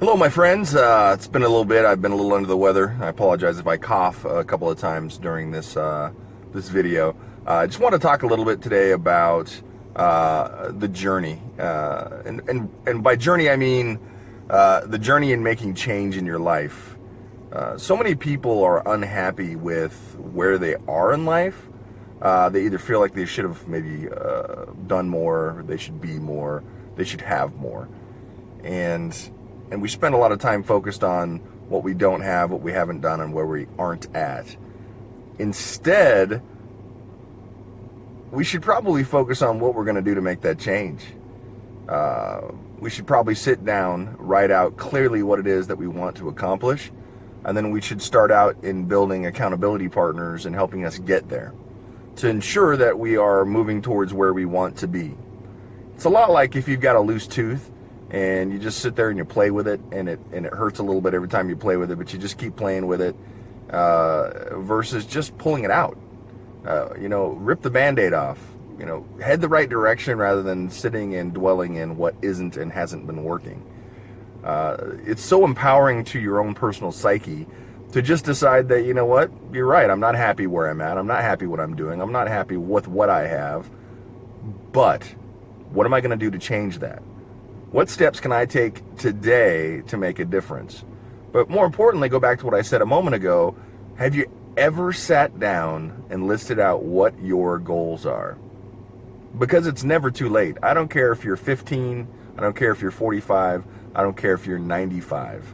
Hello, my friends. It's been a little bit. I've been a little under the weather. I apologize if I cough a couple of times during this this video. I just want to talk a little bit today about the journey, and by journey I mean the journey in making change in your life. So many people are unhappy with where they are in life. They either feel like they should have maybe done more, they should be more, they should have more, and we spend a lot of time focused on what we don't have, what we haven't done, and where we aren't at. Instead, we should probably focus on what we're going to do to make that change. We should probably sit down, write out clearly what it is that we want to accomplish, and then we should start out in building accountability partners and helping us get there to ensure that we are moving towards where we want to be. It's a lot like if you've got a loose tooth and you just sit there and you play with it, and it hurts a little bit every time you play with it, but you just keep playing with it, versus just pulling it out. Rip the Band-Aid off. Head the right direction rather than sitting and dwelling in what isn't and hasn't been working. It's so empowering to your own personal psyche to just decide that, you know what, you're right, I'm not happy where I'm at, I'm not happy what I'm doing, I'm not happy with what I have, but what am I going to do to change that? What steps can I take today to make a difference? But more importantly, go back to what I said a moment ago. Have you ever sat down and listed out what your goals are? Because it's never too late. I don't care if you're 15, I don't care if you're 45, I don't care if you're 95.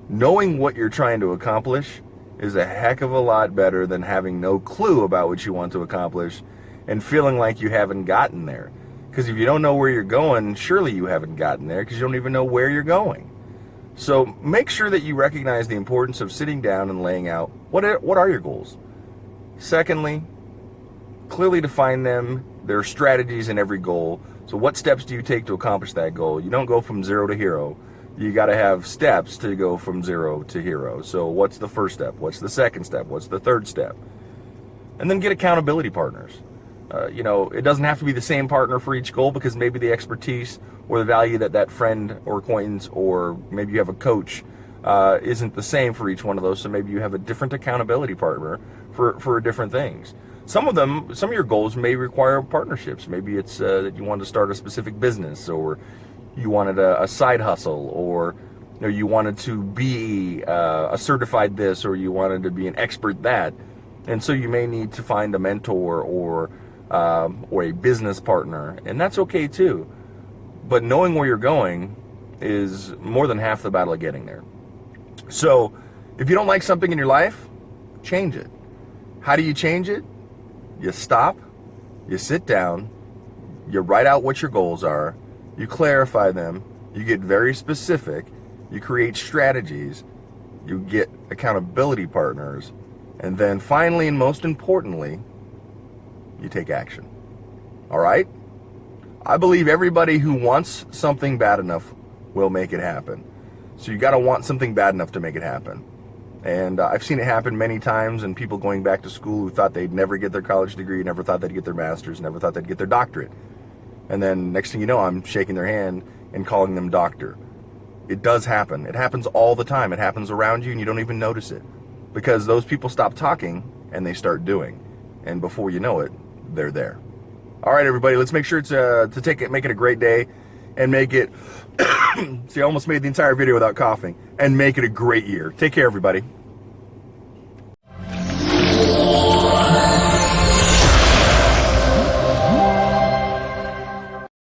Knowing what you're trying to accomplish is a heck of a lot better than having no clue about what you want to accomplish and feeling like you haven't gotten there. Because if you don't know where you're going, surely you haven't gotten there because you don't even know where you're going. So make sure that you recognize the importance of sitting down and laying out what are your goals. Secondly, clearly define them. There are strategies in every goal. So what steps do you take to accomplish that goal? You don't go from zero to hero. You got to have steps to go from zero to hero. So what's the first step? What's the second step? What's the third step? And then get accountability partners. It doesn't have to be the same partner for each goal, because maybe the expertise or the value that friend or acquaintance, or maybe you have a coach, isn't the same for each one of those. So maybe you have a different accountability partner for different things. Some of your goals may require partnerships. Maybe it's that you want to start a specific business, or you wanted a side hustle, or you wanted to be a certified this, or you wanted to be an expert that. And so you may need to find a mentor or a business partner, and that's okay too. But knowing where you're going is more than half the battle of getting there. So if you don't like something in your life, change it. How do you change it? You stop, you sit down, you write out what your goals are, you clarify them, you get very specific, you create strategies, you get accountability partners, and then finally and most importantly, you take action. All right? I believe everybody who wants something bad enough will make it happen. So you got to want something bad enough to make it happen. And I've seen it happen many times, and people going back to school who thought they'd never get their college degree, never thought they'd get their master's, never thought they'd get their doctorate. And then next thing you know, I'm shaking their hand and calling them doctor. It does happen. It happens all the time. It happens around you and you don't even notice it, because those people stop talking and they start doing. And before you know it, they're there. All right, everybody, let's make sure to make it a great day, and make it, see, I almost made the entire video without coughing, and make it a great year. Take care, everybody.